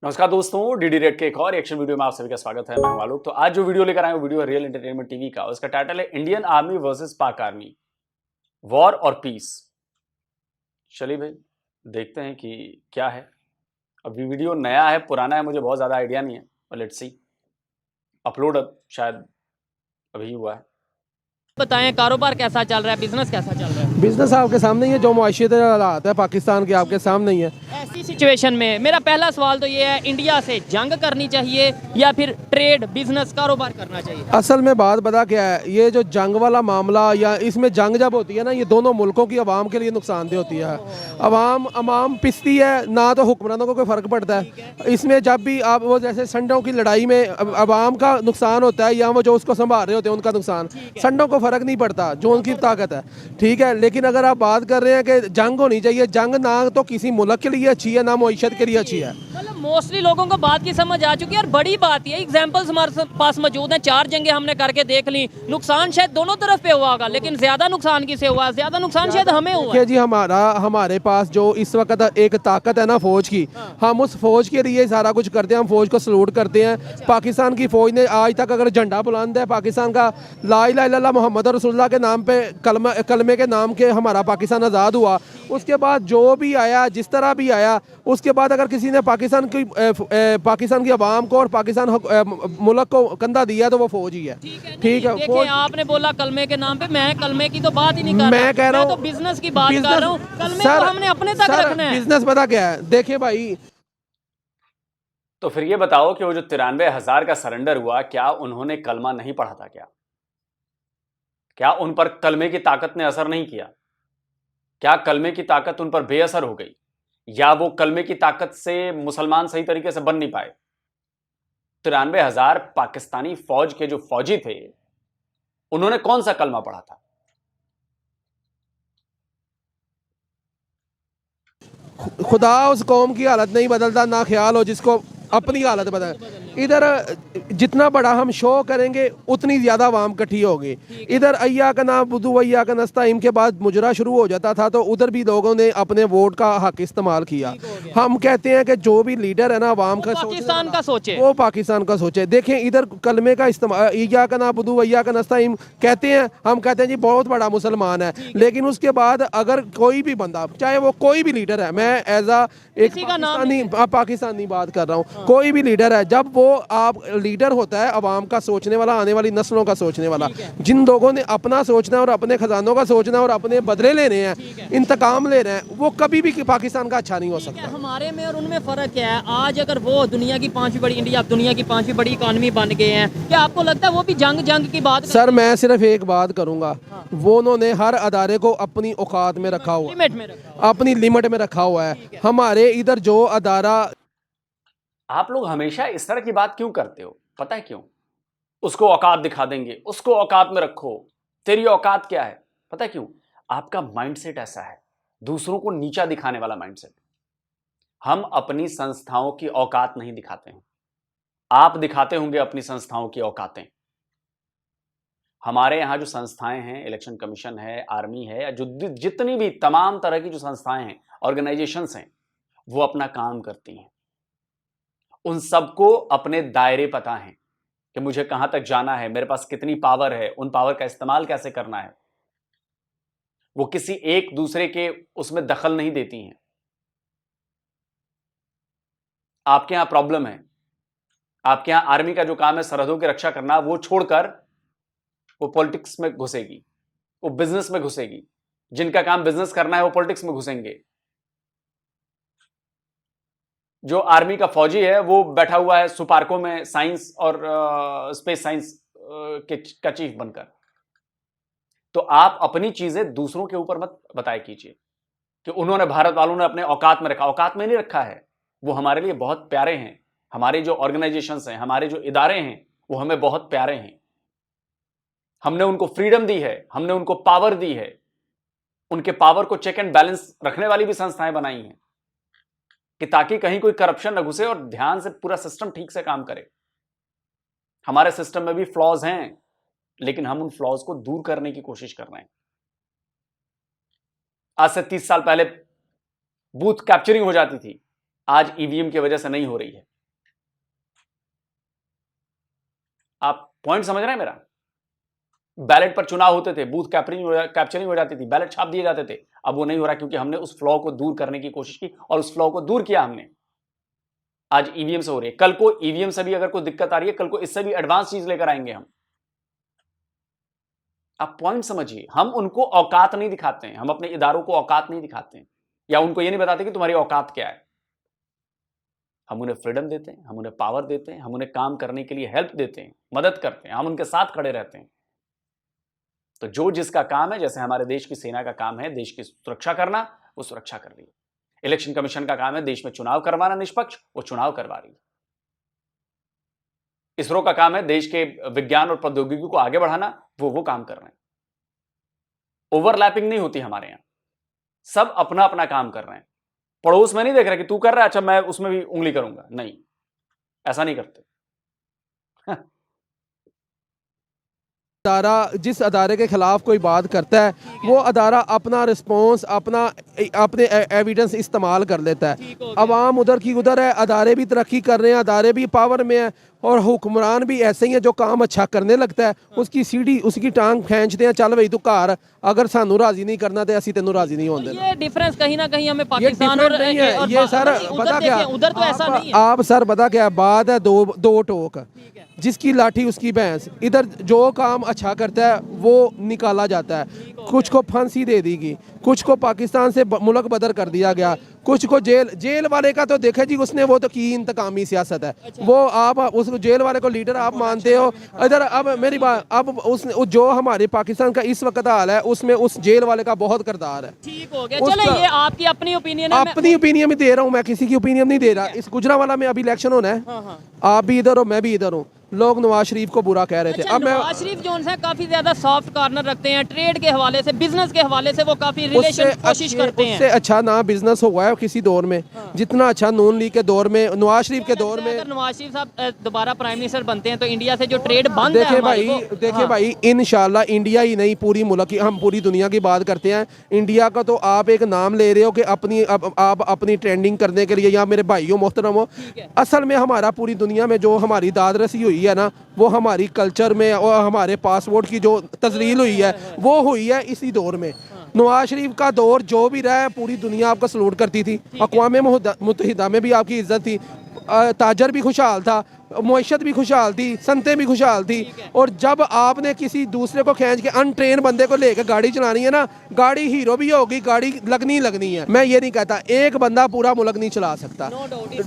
नमस्कार दोस्तों, DD red के एक और एक्शन वीडियो में आप सभी का स्वागत है। मैं हूं आलोक। तो आज जो वीडियो लेकर आए वो वीडियो है रियल एंटरटेनमेंट टीवी का। उसका टाइटल है इंडियन आर्मी वर्सेस पाक आर्मी, वॉर और पीस। चलिए भाई देखते हैं कि क्या है। अभी वीडियो नया है पुराना है मुझे बहुत ज्यादा आइडिया नहीं है, पर लेट्स सी। अपलोड अब शायद अभी हुआ है। बताएं, कारोबार कैसा चल रहा है, बिजनेस कैसा चल रहा है? बिजनेस आपके सामने ही है। जो मुआशियत हालात है पाकिस्तान के आपके सामने ही है। ऐसी सिचुएशन में मेरा पहला सवाल तो ये है, इंडिया से जंग करनी चाहिए या फिर ट्रेड बिजनेस कारोबार करना चाहिए? असल में बात पता क्या है, ये जो जंग वाला मामला या इसमें जंग जब होती है ना, ये दोनों मुल्कों की आवाम के लिए नुकसानदेह होती है। अवाम पिसती है ना, तो हुक्मरानों को कोई फ़र्क पड़ता है। इसमें जब भी आप वो जैसे संडों की लड़ाई में अवाम का नुकसान होता है या वो जो उसको संभाल रहे होते हैं उनका नुकसान, संडों को फ़र्क नहीं पड़ता जो उनकी ताकत है। ठीक है, लेकिन अगर आप बात कर रहे हैं कि जंग होनी चाहिए, जंग ना तो किसी मुल्क के लिए अच्छी है ना मईशत के लिए अच्छी है। मतलब मोस्टली लोगों को बात की समझ आ चुकी है और बड़ी बात ये एग्जांपल्स हमारे पास मौजूद हैं। 4 जंगें हमने करके देख ली, नुकसान शायद दोनों तरफ पे हुआ होगा, लेकिन ज्यादा नुकसान किसे हुआ? ज्यादा नुकसान शायद हमें हुआ है। जी हमारे पास जो इस वक्त एक ताकत है ना फौज की, हम उस फौज के लिए सारा कुछ करते हैं। हम फौज को सलूट करते हैं। पाकिस्तान की फौज ने आज तक अगर झंडा बुलंद है पाकिस्तान का, ला इलाहा इल्लल्लाह मोहम्मद रसूलुल्लाह के नाम पे, कलमे के नाम के हमारा पाकिस्तान आज़ाद हुआ। उसके बाद जो भी आया, जिस तरह भी आया, उसके बाद अगर किसी ने पाकिस्तान की आवाम को और पाकिस्तान मुल्क को कंधा दिया तो वो फौज ही है। ठीक है, देखिए आपने बोला कलमे के नाम पे, मैं कलमे की तो बात ही नहीं कर रहा। मैं कह रहा हूँ तो बिजनेस की बात कर रहा हूँ। कलमे को हमने अपने तक रखना है। बिजनेस पता क्या है, देखिए भाई। तो फिर ये बताओ कि वो जो 93,000 का सरेंडर हुआ, क्या उन्होंने कलमा नहीं पढ़ा था? क्या उन पर कलमे की ताकत ने असर नहीं किया? क्या कलमे की ताकत उन पर बेअसर हो गई, या वो कलमे की ताकत से मुसलमान सही तरीके से बन नहीं पाए? 93,000 पाकिस्तानी फौज के जो फौजी थे, उन्होंने कौन सा कलमा पढ़ा था? खुदा उस कौम की हालत नहीं बदलता, ना ख्याल हो जिसको अपनी हालत बदल। इधर जितना बड़ा हम शो करेंगे उतनी ज़्यादा आवाम इकट्ठी होगी। इधर अय्या का नाबुदु अय्या का नस्ताईन के बाद मुजरा शुरू हो जाता था, तो उधर भी लोगों ने अपने वोट का हक इस्तेमाल किया। हम कहते हैं कि जो भी लीडर है ना आवाम का, पाकिस्तान का सोचे, वो पाकिस्तान का सोचे। देखें इधर कलमे का इस्तेमाल, अय्या का नाबुदु अय्या का नस्ताईन कहते हैं, हम कहते हैं जी बहुत बड़ा मुसलमान है, लेकिन उसके बाद अगर कोई भी बंदा, चाहे वो कोई भी लीडर है, मैं एज एक पाकिस्तानी बात कर रहा हूँ, कोई भी लीडर है, जब वो आप लीडर होता है आवाम का सोचने वाला, आने वाली नस्लों का सोचने वाला, जिन लोगों ने अपना सोचना है और अपने खजानों का सोचना है और अपने बदले लेने हैं, इंतकाम ले रहे हैं, वो कभी भी पाकिस्तान का अच्छा नहीं हो सकता। हमारे में और उनमें फर्क क्या है? आज अगर वो दुनिया की 5वीं बड़ी, इंडिया दुनिया की 5वीं बड़ी इकॉनमी बन गए हैं, क्या आपको लगता है वो भी जंग की बात? सर मैं सिर्फ एक बात करूंगा, वो उन्होंने हर अदारे को अपनी औकात में रखा हुआ, लिमिट में रखा, अपनी लिमिट में रखा हुआ है। हमारे इधर जो अदारा, आप लोग हमेशा इस तरह की बात क्यों करते हो? पता है क्यों? उसको औकात दिखा देंगे, उसको औकात में रखो, तेरी औकात क्या है? पता है क्यों? आपका माइंडसेट ऐसा है, दूसरों को नीचा दिखाने वाला माइंडसेट। हम अपनी संस्थाओं की औकात नहीं दिखाते हैं, आप दिखाते होंगे अपनी संस्थाओं की औकातें। हमारे यहां जो संस्थाएं हैं, इलेक्शन कमीशन है, आर्मी है, या जो जितनी भी तमाम तरह की जो संस्थाएं हैं, ऑर्गेनाइजेशंस हैं, वो अपना काम करती हैं। उन सबको अपने दायरे पता है कि मुझे कहां तक जाना है, मेरे पास कितनी पावर है, उन पावर का इस्तेमाल कैसे करना है। वो किसी एक दूसरे के उसमें दखल नहीं देती हैं। आपके यहां प्रॉब्लम है, आपके यहां आर्मी का जो काम है सरहदों की रक्षा करना, वो छोड़कर वो पॉलिटिक्स में घुसेगी, वो बिजनेस में घुसेगी। जिनका काम बिजनेस करना है वो पॉलिटिक्स में घुसेंगे। जो आर्मी का फौजी है वो बैठा हुआ है सुपार्को में साइंस और स्पेस साइंस का चीफ बनकर। तो आप अपनी चीजें दूसरों के ऊपर मत बताया कीजिए कि उन्होंने, भारत वालों ने अपने औकात में रखा। औकात में नहीं रखा है, वो हमारे लिए बहुत प्यारे हैं। हमारे जो ऑर्गेनाइजेशंस हैं, हमारे जो इदारे हैं, वो हमें बहुत प्यारे हैं। हमने उनको फ्रीडम दी है, हमने उनको पावर दी है। उनके पावर को चेक एंड बैलेंस रखने वाली भी संस्थाएं बनाई हैं कि ताकि कहीं कोई करप्शन न घुसे और ध्यान से पूरा सिस्टम ठीक से काम करे। हमारे सिस्टम में भी फ्लॉज हैं, लेकिन हम उन फ्लॉज को दूर करने की कोशिश कर रहे हैं। आज से 30 साल पहले बूथ कैप्चरिंग हो जाती थी, आज ईवीएम की वजह से नहीं हो रही है। आप पॉइंट समझ रहे हैं मेरा? बैलेट पर चुनाव होते थे, बूथ कैप्चरिंग हो जाती थी, बैलेट छाप दिए जाते थे। अब वो नहीं हो रहा क्योंकि हमने उस फ्लॉ को दूर करने की कोशिश की और उस फ्लॉ को दूर किया हमने। आज ईवीएम से हो रही है, कल को ईवीएम से भी अगर कोई दिक्कत आ रही है, कल को इससे भी एडवांस चीज लेकर आएंगे हम। आप पॉइंट समझिए, हम उनको औकात नहीं दिखाते हैं, हम अपने इदारों को औकात नहीं दिखाते हैं, या उनको ये नहीं बताते कि तुम्हारी औकात क्या है। हम उन्हें फ्रीडम देते हैं, हम उन्हें पावर देते हैं, हम उन्हें काम करने के लिए हेल्प देते हैं, मदद करते हैं, हम उनके साथ खड़े रहते हैं। तो जो जिसका काम है, जैसे हमारे देश की सेना का काम है देश की सुरक्षा करना, वो सुरक्षा कर रही है। इलेक्शन कमीशन का काम है देश में चुनाव करवाना निष्पक्ष, वो चुनाव करवा रही है। इसरो का काम है देश के विज्ञान और प्रौद्योगिकी को आगे बढ़ाना, वो काम कर रहे हैं। ओवरलैपिंग नहीं होती हमारे यहां, सब अपना अपना काम कर रहे हैं। पड़ोस में नहीं देख रहे कि तू कर रहा है, अच्छा मैं उसमें भी उंगली करूंगा, नहीं, ऐसा नहीं करते। अदारा जिस अदारे के खिलाफ कोई बात करता है, वो अदारा अपना रिस्पॉन्स अपने एविडेंस इस्तेमाल कर लेता है। अवाम उधर की उधर है, अदारे भी तरक्की कर रहे हैं, अदारे भी पावर में है, और हुक्मरान भी ऐसे ही है जो काम अच्छा करने लगता है उसकी सीढ़ी उसकी टांग खींचते हैं, चल भाई तू घर, अगर सानू राजी नहीं करना तो असी तेनू राजी नहीं होने देना। ये डिफरेंस कहीं ना कहीं हमें पाकिस्तान और ये सर पता क्या, उधर तो ऐसा नहीं है। आप सर पता क्या बात है, दो टोक, जिसकी लाठी उसकी भैंस। इधर जो काम अच्छा करता है वो निकाला जाता है, कुछ को फांसी दे दी गई, कुछ को पाकिस्तान से मुल्क बदर कर दिया गया, कुछ को जेल वाले का तो देखे जी उसने वो तो की इंतकामी सियासत है। वो आप उस जेल वाले को लीडर आप मानते हो। इधर अब मेरी बात, अब उस जो हमारे पाकिस्तान का इस वक्त हाल है उसमें उस जेल वाले का बहुत किरदार है। ठीक हो गया, चलो ये आपकी अपनी ओपिनियन है, अपनी ओपिनियन भी दे रहा हूँ, मैं किसी की ओपिनियन नहीं दे रहा। इस गुजरांवाला में अभी इलेक्शन होना है, आप भी इधर हो मैं भी इधर हूँ। लोग नवाज शरीफ को बुरा कह रहे थे। अब नवाज शरीफ जो है काफी ज्यादा सॉफ्ट कॉर्नर रखते हैं, ट्रेड के हवाले से, बिजनेस के हवाले से वो काफी रिलेशन कोशिश करते हैं। उससे अच्छा ना बिजनेस हुआ है किसी दौर में, जितना अच्छा नून लीग के दौर में, नवाज शरीफ के दौर में। अगर नवाज शरीफ साहब दोबारा प्राइम मिनिस्टर बनते हैं तो इंडिया से जो ट्रेड बंद है देखिए भाई इंशाल्लाह इंडिया ही नहीं पूरी मुल्क की, हम पूरी दुनिया की बात करते हैं। इंडिया का तो आप एक नाम ले रहे हो कि आप अपनी ट्रेंडिंग करने के लिए, या मेरे भाइयों मोहतरम हो, असल में हमारा पूरी दुनिया में जो हमारी दाद रसी हुई है ना, वो हमारी कल्चर में और हमारे पासपोर्ट की जो तजलील हुई है वो हुई है इसी दौर में। नवाज शरीफ का दौर जो भी रहा है पूरी दुनिया आपका सलूट करती थी, अक़वाम मुत्तहिदा में भी आपकी इज्जत थी, ताजर भी खुशहाल था, मुआशत भी खुशहाल थी, संतें भी खुशहाल थी। और जब आपने किसी दूसरे को खींच के अनट्रेन बंदे को लेकर गाड़ी चलानी है ना, गाड़ी हीरो भी होगी, गाड़ी लगनी है। मैं ये नहीं कहता एक बंदा पूरा मुल्क नहीं चला सकता,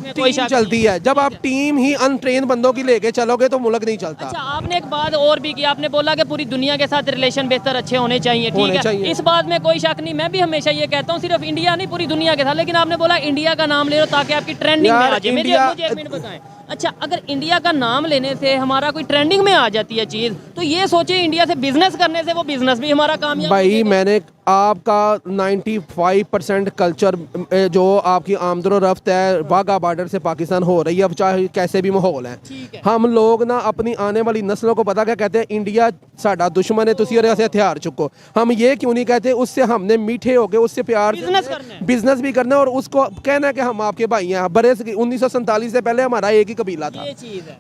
टीम चलती है। जब आप टीम ही अनट्रेन बंदों की लेके चलोगे तो मुल्क नहीं चलता। अच्छा, आपने एक बात और भी की, आपने बोला कि पूरी दुनिया के साथ रिलेशन बेहतर अच्छे होने चाहिए, ठीक है, इस बात में कोई शक नहीं। मैं भी हमेशा ये कहता हूँ, सिर्फ इंडिया नहीं पूरी दुनिया के साथ। लेकिन आपने बोला इंडिया का नाम ले लो ताकि आपकी ट्रेंडिंग में आ जाए। मुझे एक मिनट बताएं, अच्छा अगर इंडिया का नाम लेने से हमारा कोई ट्रेंडिंग में आ जाती है चीज़, तो ये सोचिए इंडिया से बिजनेस करने से वो बिजनेस भी हमारा कामयाब। भाई मैंने आपका 95% कल्चर जो आपकी आमदोरफ्त है वाघा बॉर्डर से पाकिस्तान हो रही है, अब चाहे कैसे भी माहौल है, हम लोग ना अपनी आने वाली नस्लों को पता क्या कहते हैं, इंडिया साडा दुश्मन है, तुसी से हथियार चुको। हम ये क्यों नहीं कहते, उससे हमने मीठे होके उससे प्यार बिजनेस भी करना और उसको कहना कि हम आपके भाई हैं। बड़े 1947 से पहले हमारा एक ही कबीला था,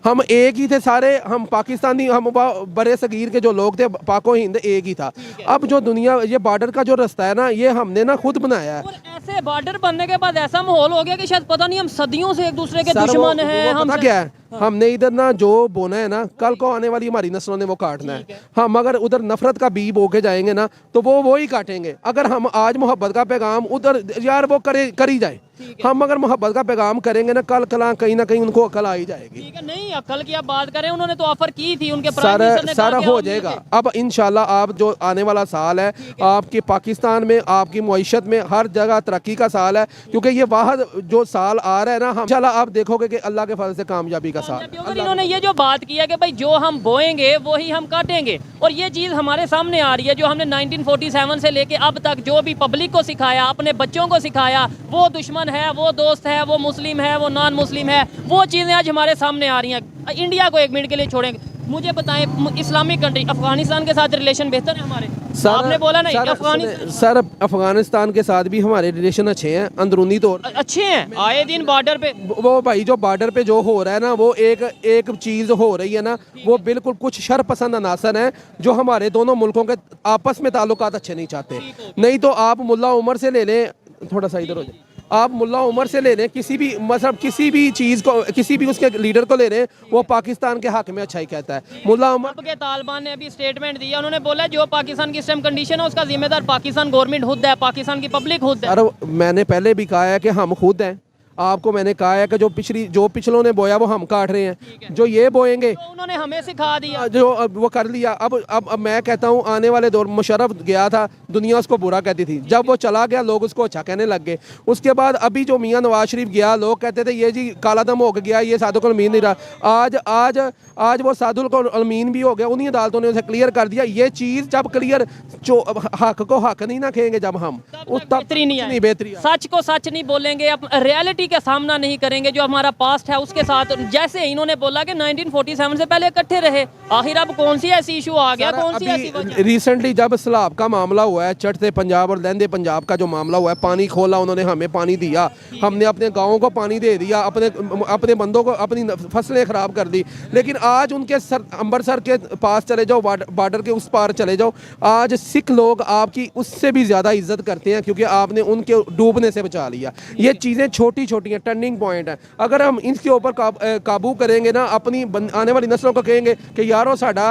हम एक ही थे सारे, हम पाकिस्तानी, हम बड़े सगीर के जो लोग थे पाको हिंद एक ही था। अब जो दुनिया ये बॉर्डर का जो रास्ता है ना, ये हमने ना खुद बनाया है। और ऐसे बॉर्डर बनने के बाद ऐसा माहौल हो गया कि शायद पता नहीं हम सदियों से एक दूसरे के दुश्मन हैं। हम क्या है, हमने इधर ना जो बोना है ना, कल को आने वाली हमारी नस्लों ने वो काटना है। हम अगर उधर नफरत का बीज बो के जाएंगे ना तो वो ही काटेंगे। अगर हम आज मोहब्बत का पैगाम उधर यार वो करी जाए, हम अगर मोहब्बत का पैगाम करेंगे ना, कल कहीं ना कहीं उनको अकल आ ही जाएगी। ठीक है, नहीं अकल की आप बात करें, उन्होंने तो ऑफर की थी, उनके सारा हो जाएगा। अब इंशाल्लाह आप जो आने वाला साल है आपके पाकिस्तान में, आपकी मुआशत में हर जगह तरक्की का साल है, क्योंकि ये वाहद जो साल आ रहा है ना, इंशाल्लाह आप देखोगे कि अल्लाह के फजल से कामयाबी का साल। इन्होंने ये जो बात की है कि भाई जो हम बोएंगे वो ही हम काटेंगे, और ये चीज़ हमारे सामने आ रही है, जो हमने 1947 से लेके अब तक जो भी पब्लिक को सिखाया, अपने बच्चों को सिखाया, वो दुश्मन है, वो दोस्त है, वो मुस्लिम है, वो नॉन मुस्लिम है, वो चीज़ें आज हमारे सामने आ रही हैं। इंडिया को एक मिनट के लिए छोड़ेंगे, मुझे बताएं, इस्लामिक कंट्री अफगानिस्तान के साथ रिलेशन बेहतर है हमारे? आपने बोला नहीं अफगानिस्तान। सर अफगानिस्तान के साथ भी हमारे रिलेशन अच्छे हैं, अंदरूनी तौर अच्छे हैं, आए दिन बॉर्डर पे वो भाई जो बॉर्डर पे जो हो रहा है ना, वो एक चीज हो रही है ना, वो बिल्कुल कुछ शरपसंद अनासर हैं जो हमारे दोनों मुल्कों के आपस में ताल्लुकात अच्छे नहीं चाहते। नहीं तो आप मुल्ला उमर से ले लें, थोड़ा सा इधर हो जाए, आप मुल्ला उमर से ले लें, किसी भी मतलब किसी भी चीज़ को, किसी भी उसके लीडर को ले लें, वो पाकिस्तान के हक में अच्छाई कहता है। मुल्ला उमर अब के तालिबान ने अभी स्टेटमेंट दिया, उन्होंने बोला जो पाकिस्तान की सिस्टम कंडीशन है उसका जिम्मेदार पाकिस्तान गवर्नमेंट खुद है, पाकिस्तान की पब्लिक खुद है। अरे मैंने पहले भी कहा है कि हम खुद हैं, आपको मैंने कहा है कि जो पिछलों ने बोया वो हम काट रहे हैं, जो ये बोएंगे तो उन्होंने हमें सिखा दिया। जो अब वो कर लिया। अब मैं कहता हूँ आने वाले दौर, मुशर्रफ गया था, दुनिया उसको बुरा कहती थी, जब वो चला गया लोग उसको अच्छा कहने लग गए। उसके बाद अभी जो मियाँ नवाज शरीफ गया, लोग कहते थे ये जी काला दम हो गया, ये सादुल अमीन नहीं रहा। आज वो सादुल अमीन भी हो गया, उन्हीं अदालतों ने उसे क्लियर कर दिया। ये चीज़ जब क्लियर, जो हक को हक नहीं ना कहेंगे जब हम, बेहतरी नहीं बेहतरी, सच को सच नहीं बोलेंगे, रियलिटी का सामना नहीं करेंगे, जो हमारा पास्ट है उसके साथ। जैसे इन्होंने बोला कि 1947 से पहले इकट्ठे रहे, आखिर अब कौन सी ऐसी इशू आ गया, कौन सी ऐसी वजह? रिसेंटली जब सैलाब का मामला हुआ है, चढ़ते पंजाब और लहंदे पंजाब का जो मामला हुआ है, पानी खोला उन्होंने, हमें पानी दिया, हमने अपने गाँव को पानी दे दिया, अपने बंदों को अपनी फसलें खराब कर दी। लेकिन आज उनके अमृतसर के पास चले जाओ, बॉर्डर के उस पार चले जाओ, आज सिख लोग आपकी उससे भी ज़्यादा इज्जत करते हैं, क्योंकि आपने उनके डूबने से बचा लिया। ये चीज़ें छोटी छोटी हैं, टर्निंग पॉइंट है। अगर हम इनके ऊपर काबू करेंगे ना, अपनी आने वाली नस्लों को कहेंगे कि यारो साडा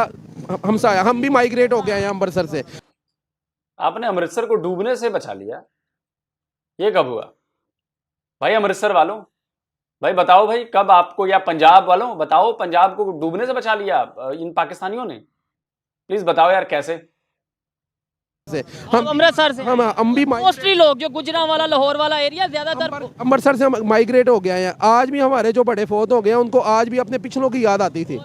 हमसाया, हम भी माइग्रेट हो गए हैं अमृतसर से। आपने अमृतसर को डूबने से बचा लिया, ये कब हुआ भाई? अमृतसर वालों भाई बताओ भाई, कब आपको, या पंजाब वालों बताओ, पंजाब को डूबने से बचा लिया इन पाकिस्तानियों ने? प्लीज बताओ यार कैसे। हम अमृतसर से हम भी मोस्टली लोग जो गुजरांवाला लाहौर वाला एरिया ज्यादातर अमृतसर से माइग्रेट हो गए हैं। आज भी हमारे जो बड़े फौत हो गए हैं, उनको आज भी अपने पिछलों की याद आती थी।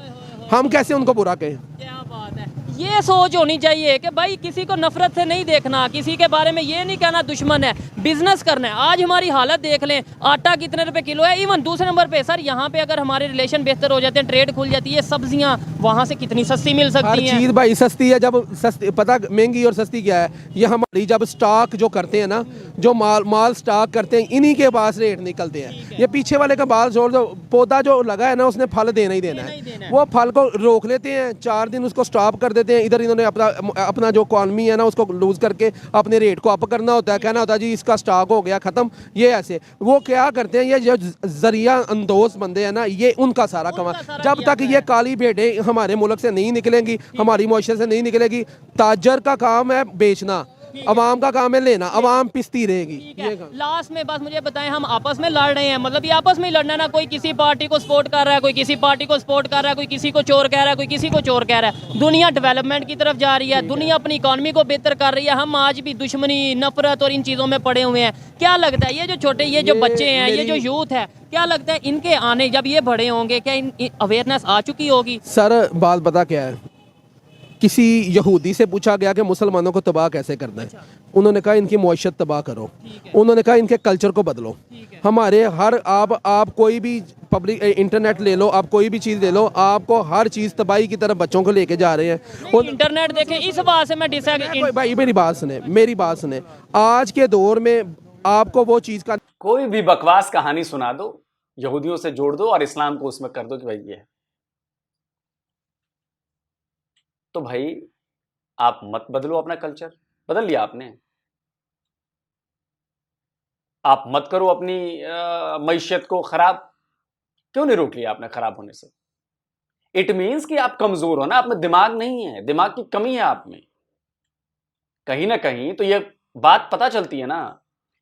हम कैसे उनको बुरा कहें? क्या बात है। ये सोच होनी चाहिए कि भाई किसी को नफरत से नहीं देखना, किसी के बारे में ये नहीं कहना दुश्मन है, बिजनेस करना है। आज हमारी हालत देख लें, आटा कितने रुपए किलो है। इवन दूसरे नंबर पे सर, यहाँ पे अगर हमारे रिलेशन बेहतर हो जाते हैं, ट्रेड खुल जाती है, सब्जियाँ वहाँ से कितनी सस्ती मिल सकती हैं। हर चीज़ भाई सस्ती है। जब सस्ती, पता महंगी और सस्ती क्या है? ये हमारी जब स्टॉक जो करते हैं ना, जो माल स्टॉक करते हैं, इन्हीं के पास रेट निकलते हैं। ये पीछे वाले का बाल छोड़ दो, पौधा जो लगा है ना, उसने फल देना ही देना है। वो फल को रोक लेते हैं, 4 दिन उसको स्टॉप कर देते हैं। इधर इन्होंने अपना जो इकॉनमी है ना, उसको लूज करके अपने रेट को अप करना होता है, कहना होता है जी इसका स्टॉक हो गया खत्म। ये ऐसे वो क्या करते हैं, ये जो जरिया अंदोज बंदे हैं ना, ये उनका सारा कमा। जब तक ये काली भेड़ें हमारे मुल्क से नहीं निकलेंगी, हमारी मुआशरे से नहीं निकलेगी, ताजर का काम है बेचना, अवाम का काम है लेना, अवाम पिसती रहेगी। लास्ट में बस मुझे बताएं, हम आपस में लड़ रहे हैं, मतलब ये आपस में ही लड़ना है ना, कोई किसी पार्टी को सपोर्ट कर रहा है, कोई किसी पार्टी को सपोर्ट कर रहा है, कोई किसी को चोर कह रहा है, कोई किसी को चोर कह रहा है। दुनिया डेवलपमेंट की तरफ जा रही है, दुनिया अपनी इकॉनमी को बेहतर कर रही है, हम आज भी दुश्मनी, नफरत और इन चीज़ों में पड़े हुए हैं। क्या लगता है ये जो छोटे, ये जो बच्चे हैं, ये जो यूथ है, क्या लगता है इनके आने, जब ये बड़े होंगे, क्या अवेयरनेस आ चुकी होगी? सर बात पता क्या है, किसी यहूदी से पूछा गया कि मुसलमानों को तबाह कैसे करना है, उन्होंने कहा इनकी मुआशरत तबाह करो, उन्होंने कहा इनके कल्चर को बदलो। हमारे हर आप कोई भी पब्लिक इंटरनेट ले लो, आप कोई भी चीज़ ले लो, आपको हर चीज़ तबाही की तरफ बच्चों को लेके जा रहे हैं। और इंटरनेट देखें, इस बात से मैं डिसएग्री। भाई मेरी बात सुने, आज के दौर में आपको वो चीज़ का, कोई भी बकवास कहानी सुना दो, यहूदियों से जोड़ दो और इस्लाम को उसमें कर दो कि भाई ये है, तो भाई आप मत बदलो अपना कल्चर। बदल लिया आपने, आप मत करो अपनी मईशत को खराब। क्यों नहीं रोक लिया आपने खराब होने से? इट मीन्स कि आप कमजोर हो ना, आप में दिमाग नहीं है, दिमाग की कमी है आप में कहीं ना कहीं। तो ये बात पता चलती है ना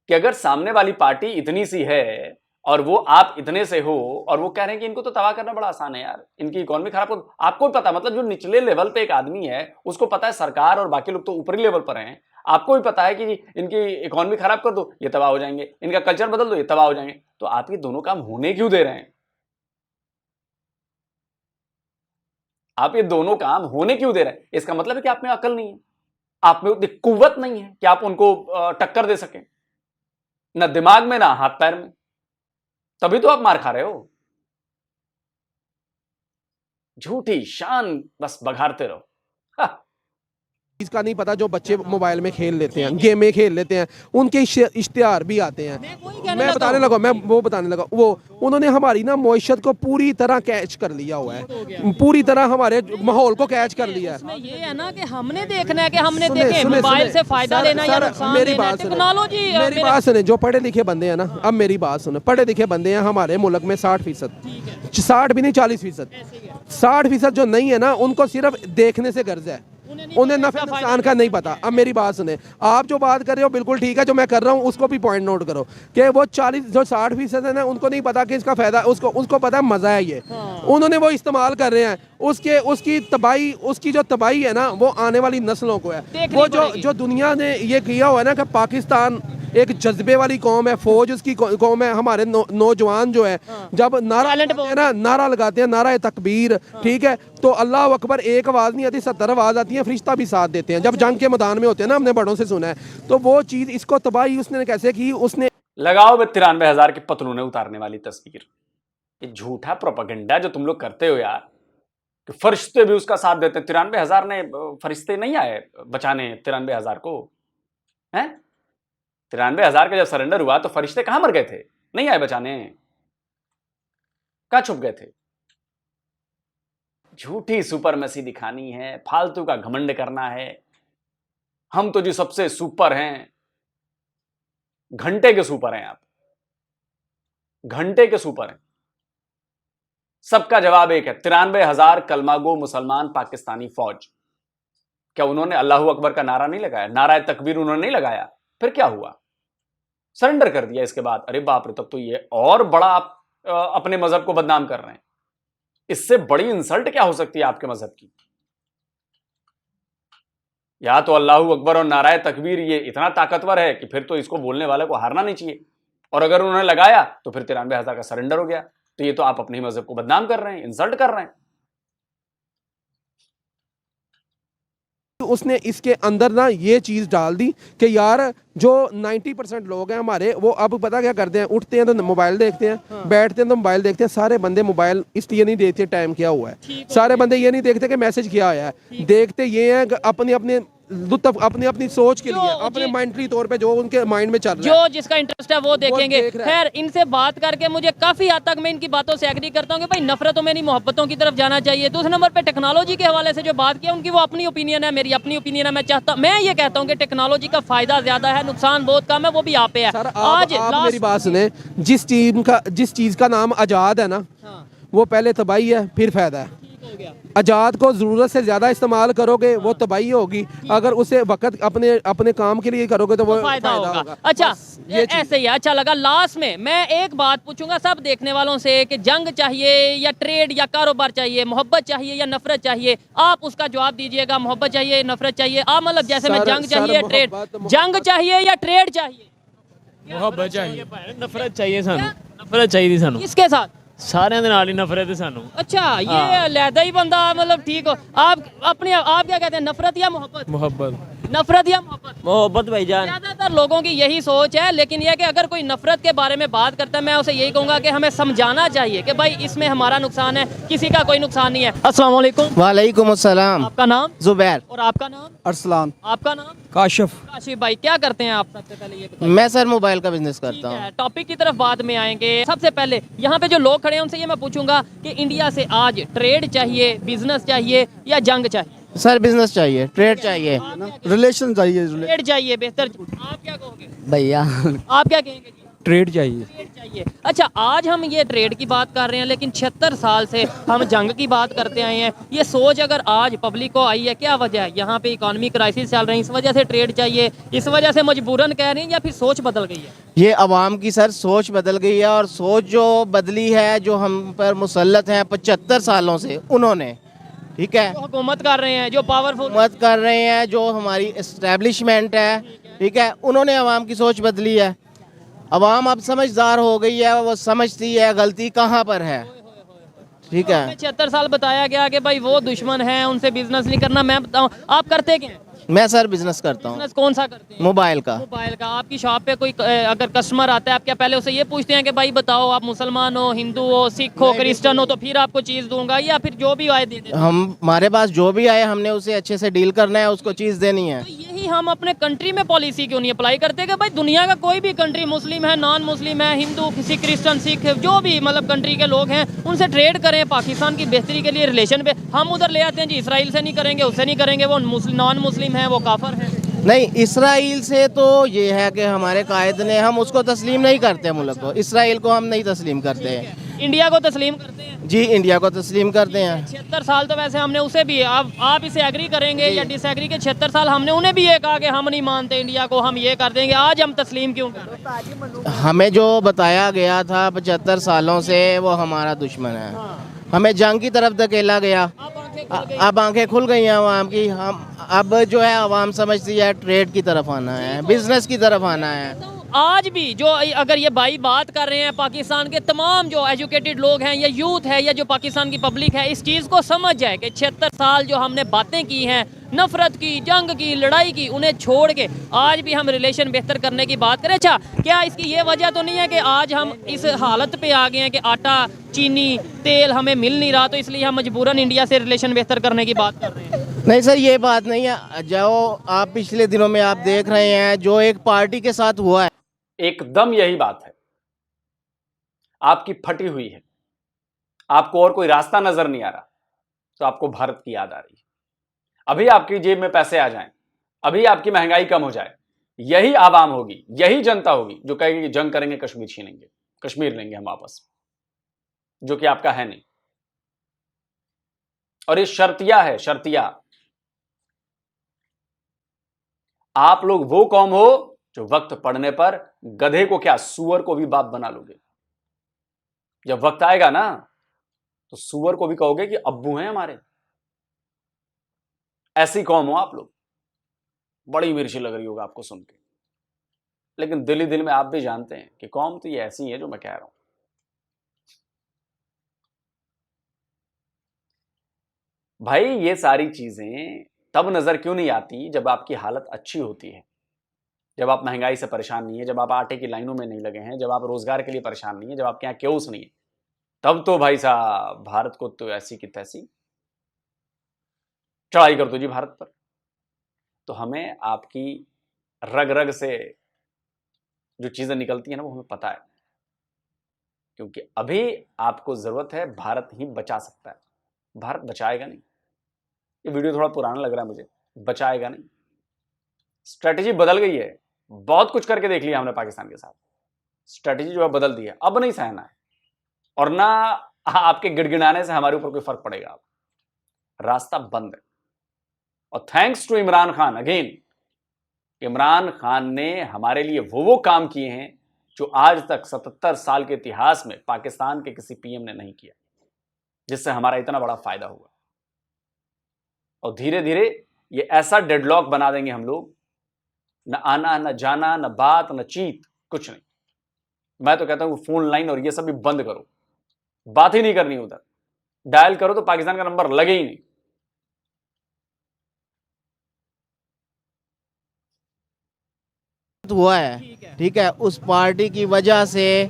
कि अगर सामने वाली पार्टी इतनी सी है और वो आप इतने से हो, और वो कह रहे हैं कि इनको तो तबाह करना बड़ा आसान है यार, इनकी इकोनॉमी खराब हो। आपको भी पता, मतलब जो निचले लेवल पे एक आदमी है उसको पता है, सरकार और बाकी लोग तो ऊपरी लेवल पर हैं, आपको भी पता है कि इनकी इकोनॉमी खराब कर दो ये तबाह हो जाएंगे, इनका कल्चर बदल दो ये तबाह हो जाएंगे। तो आप ये दोनों काम होने क्यों दे रहे हैं? आप ये दोनों काम होने क्यों दे रहे हैं? इसका मतलब है कि आप में अकल नहीं है, आप में उतनी कुव्वत नहीं है कि आप उनको टक्कर दे सकें, ना दिमाग में ना हाथ पैर में, तभी तो आप मार खा रहे हो। झूठी शान बस बघारते रहो। हाँ। इसका नहीं पता जो बच्चे मोबाइल में खेल लेते हैं, गेमें खेल लेते हैं, उनके इश्तिहार भी आते हैं। मैं बताने लगा, मैं वो बताने लगा, वो उन्होंने हमारी ना मईशत को पूरी तरह कैच कर लिया हुआ है, पूरी तरह हमारे माहौल को कैच कर लिया है। ये है ना कि हमने देखना है कि हमने देखे मोबाइल से फायदा लेना या नुकसान मेरी लेना है। बात सुने, टेक्नोलॉजी मेरी बात सुने, जो पढ़े लिखे बंदे हैं ना, अब मेरी बात सुने, पढ़े लिखे बंदे हैं हमारे मुल्क में 60%, 60 भी नहीं 40%, 60% जो नहीं है ना, उनको सिर्फ देखने से गर्ज है, उन्हें नफे नुकसान का नहीं पता। अब मेरी बात सुने, आप जो बात कर रहे हो बिल्कुल ठीक है, जो मैं कर रहा हूँ उसको भी पॉइंट नोट करो कि वो 60% है ना, उनको नहीं पता कि इसका फायदा, उसको पता है मजा है ये, उन्होंने वो इस्तेमाल कर रहे हैं, उसकी तबाही, उसकी जो तबाही है ना वो आने वाली नस्लों को है। वो जो दुनिया ने ये किया हुआ है ना कि पाकिस्तान एक जज्बे वाली कौम है, फौज उसकी कौम है, हमारे नौजवान जो है जब नारा लगाते हैं, नारा तकबीर, ठीक है, तो अल्लाह अकबर एक आवाज़ नहीं आती, 70 आवाज़ आती है, फरिश्ता भी साथ देते हैं जब जंग के मैदान में होते हैं ना, हमने बड़ों से सुना है। तो वो चीज़, इसको तबाही उसने कैसे की, उसने लगाओ बे 93,000 के पतलूने उतारने वाली तस्वीर। ये झूठा प्रोपेगेंडा जो तुम लोग करते हो यार, कि फरिश्ते भी उसका साथ देते। 93,000 ने फरिश्ते नहीं आए बचाने 93,000 को, हैं? 93,000 का जब सरेंडर हुआ तो फरिश्ते कहां मर गए थे? नहीं आए बचाने, कहां छुप गए थे? झूठी सुपरमेसी दिखानी है, फालतू का घमंड करना है, हम तो जी सबसे सुपर हैं। घंटे के सुपर हैं आप, घंटे के सुपर हैं। सबका जवाब एक है, 93,000 कलमागो मुसलमान पाकिस्तानी फौज। क्या उन्होंने अल्लाहू अकबर का नारा नहीं लगाया? नारा तकबीर उन्होंने नहीं लगाया? फिर क्या हुआ? सरेंडर कर दिया। इसके बाद अरे बाप रे, तब तो ये और बड़ा आप अपने मजहब को बदनाम कर रहे हैं। इससे बड़ी इंसल्ट क्या हो सकती है आपके मजहब की? या तो अल्लाहू अकबर और नाराय तकबीर ये इतना ताकतवर है कि फिर तो इसको बोलने वाले को हारना नहीं चाहिए, और अगर उन्होंने लगाया तो फिर 93,000 का सरेंडर हो गया। तो ये तो आप अपने मजहब को बदनाम कर रहे हैं, इंसल्ट कर रहे हैं। उसने इसके अंदर ना ये चीज़ डाल दी कि यार जो 90% लोग हैं हमारे, वो अब पता क्या करते हैं, उठते हैं तो मोबाइल देखते हैं, बैठते हैं तो मोबाइल देखते हैं। सारे बंदे मोबाइल इसलिए नहीं देखते टाइम क्या हुआ है, सारे बंदे ये नहीं देखते कि मैसेज क्या आया है, देखते ये हैं अपने अपने अपनी अपनी सोच के लिए, अपने मेंटली तौर पे जो उनके माइंड में चल रहा है, जो जिसका इंटरेस्ट है वो देखेंगे। खैर, इनसे बात करके मुझे काफी हद तक मैं इनकी बातों से एग्री करता हूँ कि भाई नफरतों में नहीं मोहब्बतों की तरफ जाना चाहिए। दूसरे नंबर पे टेक्नोलॉजी के हवाले से जो बात किया, उनकी वो अपनी ओपिनियन है, मेरी अपनी ओपिनियन है। मैं ये कहता हूँ कि टेक्नोलॉजी का फायदा ज्यादा है, नुकसान बहुत कम है, वो भी यहाँ पे है। आज मेरी बात सुने, जिस चीज का नाम आजाद है ना, वो पहले तबाही है फिर फायदा है। आजाद को जरूरत से ज्यादा इस्तेमाल करोगे वो तबाही होगी, अगर उसे वक्त अपने अपने काम के लिए करोगे तो वो फायदा होगा। अच्छा, ये ऐसे ही अच्छा लगा। लास्ट में मैं एक बात पूछूंगा सब देखने वालों से कि जंग चाहिए या ट्रेड या कारोबार चाहिए, मोहब्बत चाहिए या नफरत चाहिए? आप उसका जवाब दीजिएगा। मोहब्बत चाहिए, नफरत चाहिए? आप मतलब जैसे मैं जंग चाहिए या ट्रेड, जंग चाहिए या ट्रेड चाहिए? मोहब्बत चाहिए, नफरत चाहिए सानू, नफरत चाहिए सानू। किसके साथ? सारे दे नाल ही नफरत है सानू। अच्छा, ये लैदा ही बंदा मतलब ठीक हो। आप क्या कहते हैं, नफरत या मोहब्बत? मोहब्बत। नफरत या मोहब्बत? मोहब्बत भाईजान। ज्यादातर लोगों की यही सोच है, लेकिन यह कि अगर कोई नफरत के बारे में बात करता है, मैं उसे यही कहूंगा कि हमें समझाना चाहिए कि भाई इसमें हमारा नुकसान है, किसी का कोई नुकसान नहीं है। अस्सलाम वालेकुम। वालेकुम अस्सलाम। आपका नाम? जुबैर। और आपका नाम? अरसलान। आपका नाम? काशिफ। काशिफ भाई, क्या करते हैं आप? सबसे पहले ये बताइए। मैं सर मोबाइल का बिजनेस करता हूँ। टॉपिक की तरफ बाद में आएंगे। सबसे पहले यहाँ पे जो लोग खड़े हैं उनसे ये मैं पूछूंगा कि इंडिया से आज ट्रेड चाहिए, बिजनेस चाहिए या जंग चाहिए? सर बिजनेस चाहिए, ट्रेड चाहिए, रिलेशन चाहिए। ट्रेड चाहिए, बेहतर। आप क्या कहोगे भैया? आप क्या कहेंगे? ट्रेड चाहिए। ट्रेड चाहिए। अच्छा, आज हम ये ट्रेड की बात कर रहे हैं, लेकिन 76 साल से हम जंग की बात करते आए हैं। ये सोच अगर आज पब्लिक को आई है, क्या वजह है? यहाँ पे इकोनॉमी क्राइसिस चल रही है, इस वजह से ट्रेड चाहिए, इस वजह से मजबूरन कह रहे हैं, या फिर सोच बदल गई है? ये अवाम की सर सोच बदल गई है, और सोच जो बदली है, जो हम पर मुसल्लत हैं 75 सालों से, उन्होंने, ठीक है, जो हुकूमत कर रहे हैं, जो पावरफुल हुकूमत कर रहे हैं, जो हमारी एस्टेब्लिशमेंट है, ठीक है, उन्होंने अवाम की सोच बदली है। अवाम अब समझदार हो गई है, वो समझती है गलती कहाँ पर है, ठीक है। 76 साल बताया गया कि भाई वो दुश्मन है, उनसे बिजनेस नहीं करना। मैं बताऊं, आप करते क्या हैं? मैं सर बिजनेस करता हूँ, बिजनेस कौन सा करते हैं? मोबाइल का। मोबाइल का। आपकी शॉप पे कोई अगर कस्टमर आता है, आप क्या पहले उसे ये पूछते हैं कि भाई बताओ आप मुसलमान हो, हिंदू हो, सिख हो, क्रिश्चियन हो, तो फिर आपको चीज़ दूंगा, या फिर जो भी आए दे देते हैं? हमारे पास जो भी आए हमने उसे अच्छे से डील करना है, उसको चीज़ देनी है। तो यही हम अपने कंट्री में पॉलिसी क्यों नहीं अप्लाई करते कि भाई दुनिया का कोई भी कंट्री, मुस्लिम है, नॉन मुस्लिम है, हिंदू, किसी क्रिश्चियन, सिख, जो भी मतलब कंट्री के लोग हैं, उनसे ट्रेड करें पाकिस्तान की बेहतरी के लिए रिलेशन पे। हम उधर ले आते हैं जी, इसराइल से नहीं करेंगे, उससे नहीं करेंगे, वो नॉन मुस्लिम है, वो काफर है। नहीं, इसराइल से तो ये है कि हमारे कायद ने, हम उसको तस्लीम नहीं करते मुल्क को, इसराइल को हम नहीं तस्लीम करते हैं। इंडिया को तस्लीम करते हैं जी, इंडिया को तस्लीम करते हैं। 76 साल तो वैसे हमने उसे भी, आप इसे एग्री करेंगे या डिसएग्री के 76 साल हमने उन्हें भी ये कहा कि हम नहीं मानते इंडिया को, हम ये कर देंगे। आज हम तस्लीम क्यों कर रहे हैं? हमें जो बताया गया था 75 सालों से, वो हमारा दुश्मन है। हमें जंग की तरफ धकेला गया, अब आंखें खुल गई हैं अवाम की। हम अब जो है अवाम समझती है ट्रेड की तरफ आना है, बिजनेस की तरफ आना है। आज भी जो अगर ये भाई बात कर रहे हैं, पाकिस्तान के तमाम जो एजुकेटेड लोग हैं या यूथ है या जो पाकिस्तान की पब्लिक है, इस चीज़ को समझ जाए कि 76 साल जो हमने बातें की हैं, नफरत की, जंग की, लड़ाई की, उन्हें छोड़ के आज भी हम रिलेशन बेहतर करने की बात करें। अच्छा, क्या इसकी ये वजह तो नहीं है कि आज हम इस हालत पे आ गए हैं कि आटा, चीनी, तेल हमें मिल नहीं रहा, तो इसलिए हम मजबूरन इंडिया से रिलेशन बेहतर करने की बात कर रहे हैं? नहीं सर, ये बात नहीं है। जो आप पिछले दिनों में आप देख रहे हैं जो एक पार्टी के साथ हुआ है, एकदम यही बात है। आपकी फटी हुई है, आपको और कोई रास्ता नजर नहीं आ रहा, तो आपको भारत की याद आ रही है। अभी आपकी जेब में पैसे आ जाएं, अभी आपकी महंगाई कम हो जाए, यही आवाम होगी, यही जनता होगी जो कहेगी कि जंग करेंगे, कश्मीर छीनेंगे, कश्मीर लेंगे हम वापस, जो कि आपका है नहीं। और ये शर्तिया है, शर्तिया। आप लोग वो कौम हो जो वक्त पड़ने पर गधे को क्या, सूअर को भी बाप बना लोगे। जब वक्त आएगा ना, तो सूअर को भी कहोगे कि अब्बू हैं हमारे। ऐसी कौम हो आप लोग। बड़ी मिर्ची लग रही होगा आपको सुन के, लेकिन दिल ही दिल में आप भी जानते हैं कि कौम तो ये ऐसी है जो मैं कह रहा हूं। भाई, ये सारी चीजें तब नजर क्यों नहीं आती जब आपकी हालत अच्छी होती है, जब आप महंगाई से परेशान नहीं है, जब आप आटे की लाइनों में नहीं लगे हैं, जब आप रोजगार के लिए परेशान नहीं है, जब आपके यहाँ क्योस नहीं है। तब तो भाई साहब भारत को तो ऐसी की तैसी चढ़ाई कर दो जी भारत पर। तो हमें आपकी रग रग से जो चीजें निकलती है ना, वो हमें पता है, क्योंकि अभी आपको जरूरत है, भारत ही बचा सकता है। भारत बचाएगा नहीं। ये वीडियो थोड़ा पुराना लग रहा है मुझे, बचाएगा नहीं। स्ट्रेटेजी बदल गई है, बहुत कुछ करके देख लिया हमने पाकिस्तान के साथ, स्ट्रेटेजी जो है बदल दी है। अब नहीं सहना है, और ना आपके गिड़गिड़ाने से हमारे ऊपर कोई फर्क पड़ेगा। अब रास्ता बंद है। और thanks to Imran Khan again, Imran Khan ने हमारे लिए वो काम किए हैं जो आज तक 77 साल के इतिहास में पाकिस्तान के किसी पीएम ने नहीं किया, जिससे हमारा इतना बड़ा फायदा हुआ। और धीरे धीरे ये ऐसा डेडलॉक बना देंगे हम लोग, न आना, न जाना, न बात, न चीत, कुछ नहीं। मैं तो कहता हूं फोन लाइन और ये सब भी बंद करो, बात ही नहीं करनी उधर। डायल करो तो पाकिस्तान का नंबर लगे ही नहीं। हुआ है, ठीक है, उस पार्टी की वजह से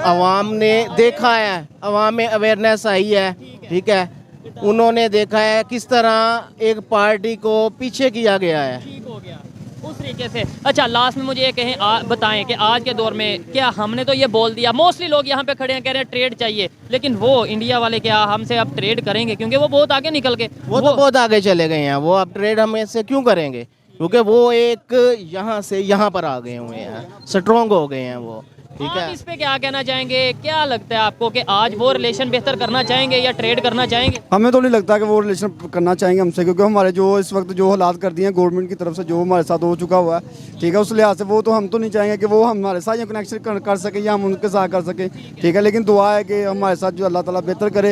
अवाम ने देखा है, अवाम में अवेयरनेस आई है, ठीक है। उन्होंने देखा है किस तरह एक पार्टी को पीछे किया गया है, ठीक हो गया उस तरीके से। अच्छा, लास्ट में मुझे ये कहें, बताएं कि आज के दौर में क्या, हमने तो ये बोल दिया, मोस्टली लोग यहाँ पे खड़े हैं कह रहे हैं ट्रेड चाहिए, लेकिन वो इंडिया वाले क्या हमसे अब ट्रेड करेंगे? क्योंकि वो बहुत आगे निकल गए, वो तो बहुत आगे चले गए हैं। वो अब ट्रेड हमें से क्यों करेंगे? क्योंकि वो एक यहाँ से यहाँ पर आ गए हुए हैं, स्ट्रॉन्ग हो गए हैं वो, ठीक है। आप इस पे क्या कहना चाहेंगे? क्या लगता है आपको कि आज वो रिलेशन बेहतर करना चाहेंगे या ट्रेड करना चाहेंगे? हमें तो नहीं लगता कि वो रिलेशन करना चाहेंगे हमसे, क्योंकि हमारे जो इस वक्त जो हालात कर दिए हैं गवर्नमेंट की तरफ से, जो हमारे साथ हो चुका हुआ है, ठीक है, उस लिहाज से वो तो हम तो नहीं चाहेंगे कि वो हमारे साथ ये कनेक्शन कर सके या हम उनके साथ कर सके, ठीक है। लेकिन दुआ है कि हमारे साथ जो अल्लाह ताला बेहतर करे।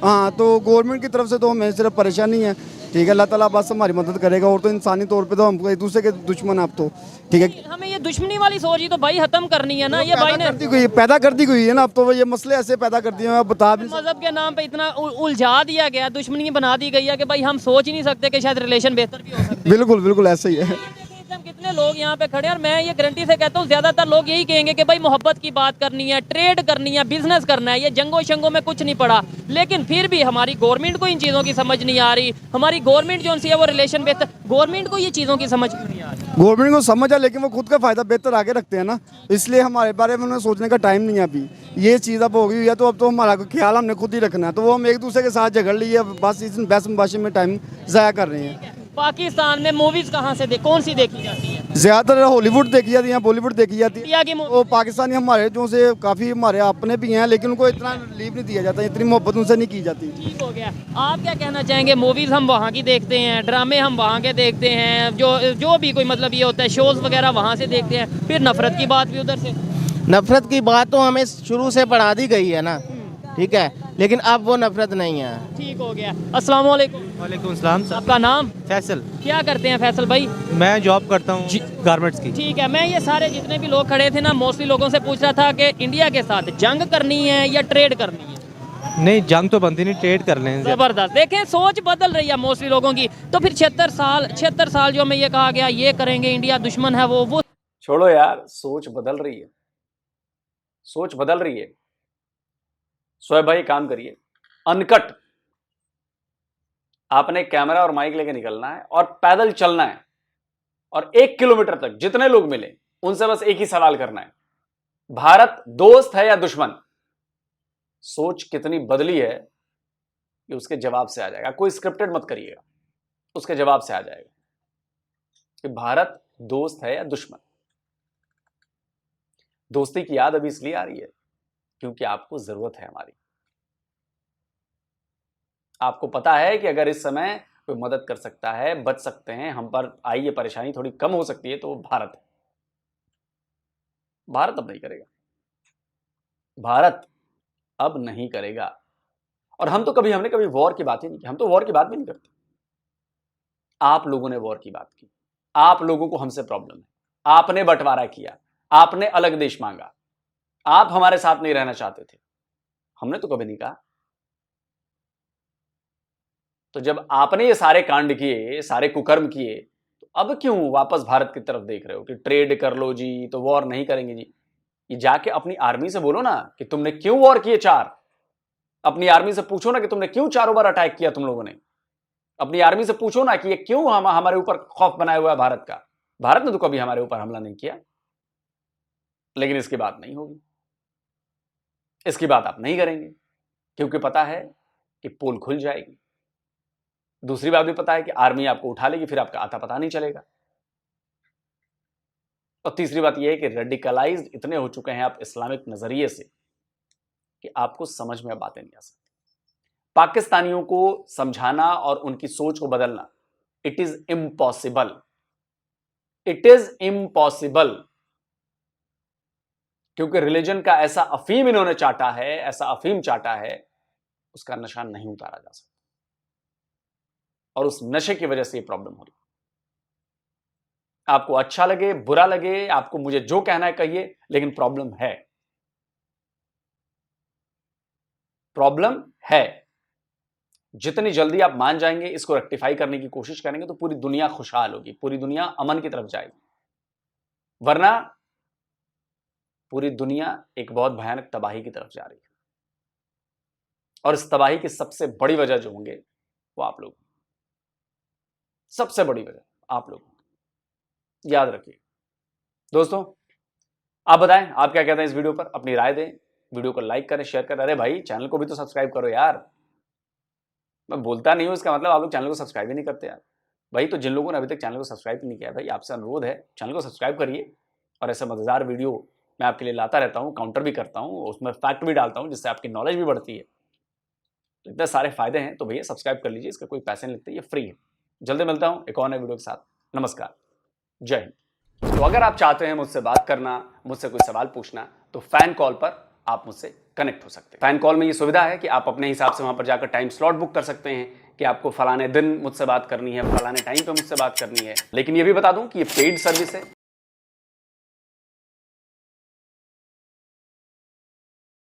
हाँ, तो गवर्नमेंट की तरफ से तो हमें सिर्फ परेशानी है, ठीक है। अल्लाह ताला बस हमारी मदद करेगा, और तो इंसानी तौर पे तो हम एक दूसरे के दुश्मन आप तो, ठीक है। हमें ये दुश्मनी वाली सोच ही तो भाई खत्म करनी नहीं है ना ये भाई ने पैदा कर दी गई है ना। अब तो वो ये मसले ऐसे पैदा कर दिए हैं, आप बता भी। मजहब के नाम पे इतना उलझा दिया गया, दुश्मनी बना दी गई है कि भाई हम सोच ही नहीं सकते कि शायद रिलेशन बेहतर भी हो सकते। बिल्कुल बिल्कुल ऐसे ही है। कितने लोग यहाँ पे खड़े हैं और मैं ये गारंटी से कहता हूँ ज्यादातर लोग यही कहेंगे कि भाई मोहब्बत की बात करनी है, ट्रेड करनी है, बिजनेस करना है, ये जंगों शंगों में कुछ नहीं पड़ा। लेकिन फिर भी हमारी गवर्नमेंट को इन चीज़ों की समझ नहीं आ रही। हमारी गवर्नमेंट जो सी है वो रिलेशन बेहतर, गवर्नमेंट को ये चीज़ों की समझ नहीं आ रही। गवर्नमेंट को समझ है लेकिन वो खुद का फायदा बेहतर आगे रखते हैं ना, इसलिए हमारे बारे में उन्हें सोचने का टाइम नहीं है। अभी ये चीज़ अब हो गई है तो अब तो हमारा ख्याल हमने खुद ही रखना है, तो वो हम एक दूसरे के साथ झगड़ लिए, बस इस बहसबाजी में टाइम ज़ाया कर रहे हैं। पाकिस्तान में मूवीज कहाँ से कौन सी देखी जाती है? ज़्यादातर हॉलीवुड देखी जाती है, बॉलीवुड देखी जाती है। इंडिया की वो पाकिस्तानी हमारे जो से काफ़ी हमारे अपने भी हैं, लेकिन उनको इतना लीव नहीं दिया जाता, इतनी मोहब्बत उनसे नहीं की जाती। ठीक हो गया। आप क्या कहना चाहेंगे? मूवीज हम वहाँ की देखते हैं, ड्रामे हम वहाँ के देखते हैं, जो भी कोई मतलब ये होता है शोज वगैरह वहाँ से देखते हैं, फिर नफरत की बात भी उधर से। नफरत की बात तो हमें शुरू से पढ़ा दी गई है ना, ठीक है, लेकिन अब वो नफरत नहीं है। ठीक हो गया। अस्सलाम वालेकुम। वालेकुम सलाम सर। आपका नाम? फैसल। क्या करते हैं फैसल भाई? मैं जॉब करता हूँ गारमेंट्स की। ठीक है। मैं ये सारे जितने भी लोग खड़े थे ना, मोस्टली लोगों से पूछ रहा था कि इंडिया के साथ जंग करनी है या ट्रेड करनी है। नहीं, जंग तो बनती नहीं, ट्रेड कर लें। जबरदस्त। देखें सोच बदल रही है मोस्टली लोगों की। तो फिर 76 साल जो हमें ये कहा गया ये करेंगे, इंडिया दुश्मन है, वो छोड़ो यार, सोच बदल रही है, सोच बदल रही है। शोएब भाई काम करिए, अनकट आपने कैमरा और माइक लेके निकलना है और पैदल चलना है और 1 किलोमीटर तक जितने लोग मिले उनसे बस एक ही सवाल करना है, भारत दोस्त है या दुश्मन? सोच कितनी बदली है कि उसके जवाब से आ जाएगा। कोई स्क्रिप्टेड मत करिएगा, उसके जवाब से आ जाएगा कि भारत दोस्त है या दुश्मन। दोस्ती की याद अभी इसलिए आ रही है क्योंकि आपको जरूरत है हमारी। आपको पता है कि अगर इस समय कोई मदद कर सकता है, बच सकते हैं, हम पर आई ये परेशानी थोड़ी कम हो सकती है, तो वो भारत है। भारत अब नहीं करेगा, भारत अब नहीं करेगा। और हमने कभी वॉर की बात ही नहीं की, हम तो वॉर की बात भी नहीं करते। आप लोगों ने वॉर की बात की, आप लोगों को हमसे प्रॉब्लम है, आपने बंटवारा किया, आपने अलग देश मांगा, आप हमारे साथ नहीं रहना चाहते थे, हमने तो कभी नहीं कहा। तो जब आपने ये सारे कांड किए, सारे कुकर्म किए, तो अब क्यों वापस भारत की तरफ देख रहे हो कि ट्रेड कर लो जी, तो वॉर नहीं करेंगे जी? ये जाके अपनी आर्मी से बोलो ना कि तुमने क्यों वॉर किए 4। अपनी आर्मी से पूछो ना कि तुमने क्यों 4 बार अटैक किया तुम लोगों ने। अपनी आर्मी से पूछो ना कि ये क्यों हमारे ऊपर खौफ बनाया हुआ है भारत का। भारत ने तो कभी हमारे ऊपर हमला नहीं किया, लेकिन इसकी बात नहीं होगी, इसकी बात आप नहीं करेंगे क्योंकि पता है कि पोल खुल जाएगी। दूसरी बात भी पता है कि आर्मी आपको उठा लेगी, फिर आपका आता पता नहीं चलेगा। और तीसरी बात यह है कि रेडिकलाइज्ड इतने हो चुके हैं आप इस्लामिक नजरिए से कि आपको समझ में बातें नहीं आ सकती। पाकिस्तानियों को समझाना और उनकी सोच को बदलना, it is impossible, it is impossible. क्योंकि रिलीजन का ऐसा अफीम इन्होंने चाटा है, ऐसा अफीम चाटा है, उसका नशा नहीं उतारा जा सकता। और उस नशे की वजह से ये प्रॉब्लम हो रही है। आपको अच्छा लगे, बुरा लगे, आपको मुझे जो कहना है कहिए, लेकिन प्रॉब्लम है, प्रॉब्लम है। जितनी जल्दी आप मान जाएंगे, इसको रेक्टिफाई करने की कोशिश करेंगे, तो पूरी दुनिया खुशहाल होगी, पूरी दुनिया अमन की तरफ जाएगी। वरना पूरी दुनिया एक बहुत भयानक तबाही की तरफ जा रही है। और इस तबाही की सबसे बड़ी वजह जो होंगे वो आप लोग, सबसे बड़ी वजह आप लोग, याद रखिए। दोस्तों आप बताएं आप क्या कहते हैं इस वीडियो पर, अपनी राय दें, वीडियो को लाइक करें, शेयर करें। अरे भाई चैनल को भी तो सब्सक्राइब करो यार। मैं बोलता नहीं हूं इसका मतलब आप लोग चैनल को सब्सक्राइब ही नहीं करते यार। भाई तो जिन लोगों ने अभी तक चैनल को सब्सक्राइब नहीं किया, भाई आपसे अनुरोध है चैनल को सब्सक्राइब करिए। और ऐसे मजेदार वीडियो मैं आपके लिए लाता रहता हूँ, काउंटर भी करता हूँ, उसमें फैक्ट भी डालता हूँ, जिससे आपकी नॉलेज भी बढ़ती है। तो इतने सारे फायदे हैं, तो भैया सब्सक्राइब कर लीजिए, इसका कोई पैसे नहीं लगते, ये फ्री है। जल्दी मिलता हूँ एक और नए वीडियो के साथ। नमस्कार, जय हिंद। तो अगर आप चाहते हैं मुझसे बात करना, मुझसे कोई सवाल पूछना, तो फैन कॉल पर आप मुझसे कनेक्ट हो सकते हैं। फैन कॉल में ये सुविधा है कि आप अपने हिसाब से वहां पर जाकर टाइम स्लॉट बुक कर सकते हैं कि आपको फलाने दिन मुझसे बात करनी है, फलाने टाइम पे मुझसे बात करनी है। लेकिन ये भी बता दूं कि ये पेड सर्विस है,